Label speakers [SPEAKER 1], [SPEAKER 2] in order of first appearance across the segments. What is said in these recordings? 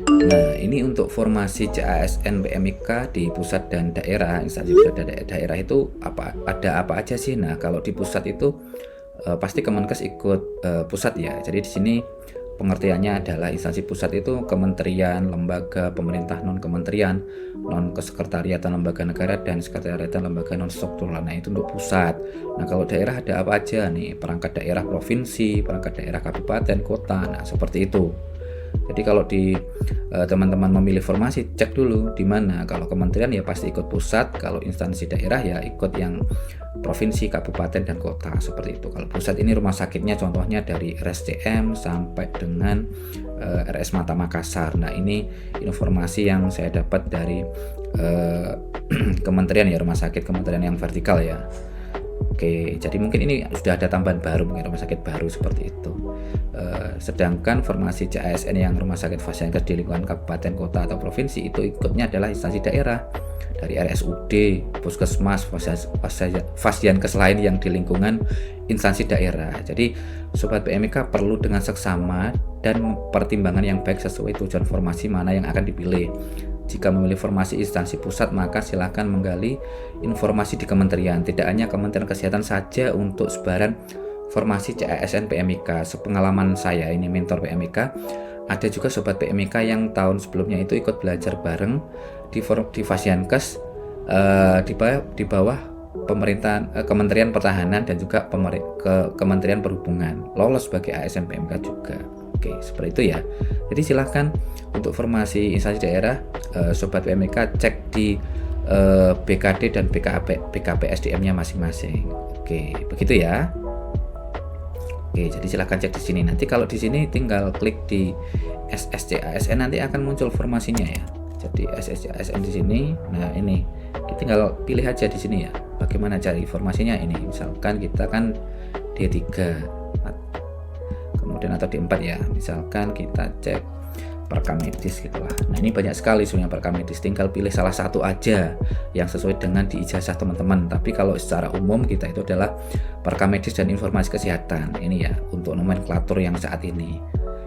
[SPEAKER 1] Nah, ini untuk formasi CASN PMIK di pusat dan daerah, instansi pusat dan daerah itu ada apa aja sih? Nah, kalau di pusat itu pasti Kemenkes ikut pusat ya. Jadi di sini pengertiannya adalah instansi pusat itu kementerian, lembaga, pemerintah non kementerian, non kesekretariatan lembaga negara dan sekretariatan lembaga non struktural. Nah, itu untuk pusat. Nah, kalau daerah ada apa aja nih? Perangkat daerah provinsi, perangkat daerah kabupaten, kota. Nah, seperti itu. Jadi kalau di teman-teman memilih formasi, cek dulu di mana. Kalau kementerian ya pasti ikut pusat, kalau instansi daerah ya ikut yang provinsi, kabupaten dan kota, seperti itu. Kalau pusat ini rumah sakitnya contohnya dari RSCM sampai dengan RS Mata Makassar. Nah, ini informasi yang saya dapat dari kementerian ya, rumah sakit kementerian yang vertikal ya. Oke, jadi mungkin ini sudah ada tambahan baru, mungkin rumah sakit baru seperti itu. Sedangkan formasi CASN yang rumah sakit Fasiankes di lingkungan kabupaten, kota atau provinsi itu ikutnya adalah instansi daerah dari RSUD, puskesmas, Fasiankes lain yang di lingkungan instansi daerah. Jadi sobat PMIK perlu dengan seksama dan pertimbangan yang baik sesuai tujuan formasi mana yang akan dipilih. Jika memilih formasi instansi pusat, maka silakan menggali informasi di kementerian. Tidak hanya Kementerian Kesehatan saja untuk sebaran formasi CASN PMIK. Sepengalaman saya ini mentor PMIK, ada juga sobat PMIK yang tahun sebelumnya itu ikut belajar bareng di Fasiankes di bawah pemerintahan Kementerian Pertahanan dan juga Kementerian Perhubungan, lolos sebagai ASN PMK juga. Oke, seperti itu ya. Jadi silahkan untuk formasi instansi daerah sobat PMK cek di BKD dan BKPSDM-nya masing-masing. Oke, begitu ya. Oke, jadi silahkan cek di sini. Nanti kalau di sini tinggal klik di SSCASN, nanti akan muncul formasinya ya. Jadi SSCASN di sini. Nah, ini kita tinggal pilih aja di sini ya. Bagaimana cari informasinya ini? Misalkan kita kan D3 kemudian atau D4 ya. Misalkan kita cek perkam medis gitulah. Nah, ini banyak sekali sebenarnya perkam medis, tinggal pilih salah satu aja yang sesuai dengan di ijazah teman-teman. Tapi kalau secara umum kita itu adalah perkam medis dan informasi kesehatan. Ini ya untuk nomenklatur yang saat ini.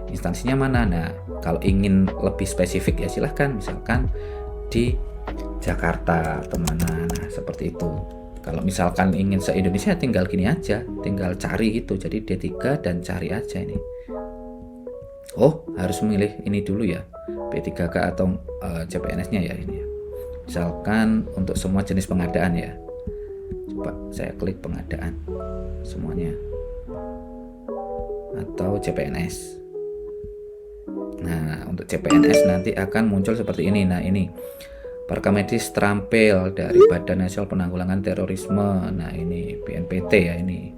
[SPEAKER 1] Instansinya mana? Nah, kalau ingin lebih spesifik ya silahkan misalkan di Jakarta atau mana. Nah, seperti itu. Kalau misalkan ingin se-Indonesia tinggal gini aja, tinggal cari gitu. Jadi D3 dan cari aja ini. Oh, harus memilih ini dulu ya, P3K atau CPNS-nya ya ini ya. Misalkan untuk semua jenis pengadaan ya. Coba saya klik pengadaan semuanya. Atau CPNS. Nah, untuk CPNS nanti akan muncul seperti ini. Nah, ini perkam medis terampil dari Badan Nasional Penanggulangan Terorisme. Nah, ini BNPT ya ini.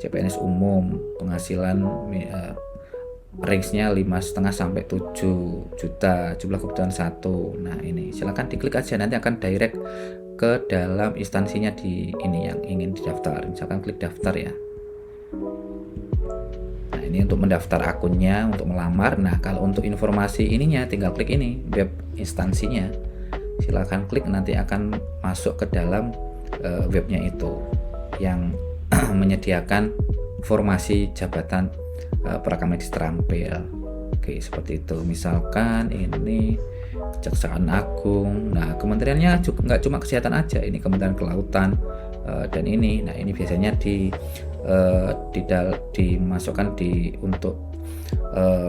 [SPEAKER 1] CPNS umum penghasilan range-nya 5,5 sampai 7 juta, jumlah kebutuhan 1. Nah, ini silakan diklik aja, nanti akan direct ke dalam instansinya di ini yang ingin didaftar. Misalkan klik daftar ya. Nah, ini untuk mendaftar akunnya, untuk melamar. Nah, kalau untuk informasi ininya tinggal klik ini, web instansinya. Silakan klik, nanti akan masuk ke dalam webnya itu yang menyediakan formasi jabatan perkam medis terampil. Oke, seperti itu. Misalkan ini Kejaksaan Agung. Nah, kementeriannya juga nggak cuma kesehatan aja, ini Kementerian Kelautan dan ini. Nah, ini biasanya dimasukkan untuk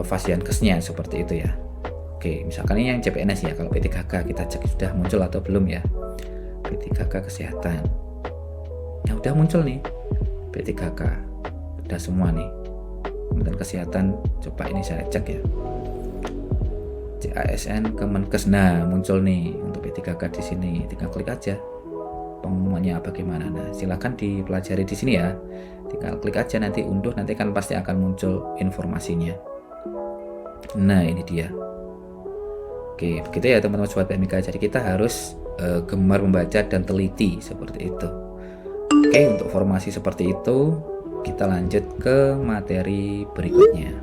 [SPEAKER 1] Fasiankesnya seperti itu ya. Oke, misalkan ini yang CPNS ya. Kalau P3K kita cek sudah muncul atau belum ya. P3K kesehatan. Ya udah muncul nih. P3K udah semua nih. Kementerian Kesehatan, coba ini saya cek ya. CASN Kemenkes. Nah, muncul nih untuk P3K di sini. Tinggal klik aja. Pengumumannya bagaimana. Nah, silakan dipelajari di sini ya. Tinggal klik aja, nanti unduh, nanti kan pasti akan muncul informasinya. Nah, ini dia. Oke, begitu ya teman-teman sobat PMIK. Jadi kita harus gemar membaca dan teliti seperti itu. Oke, untuk formasi seperti itu, kita lanjut ke materi berikutnya.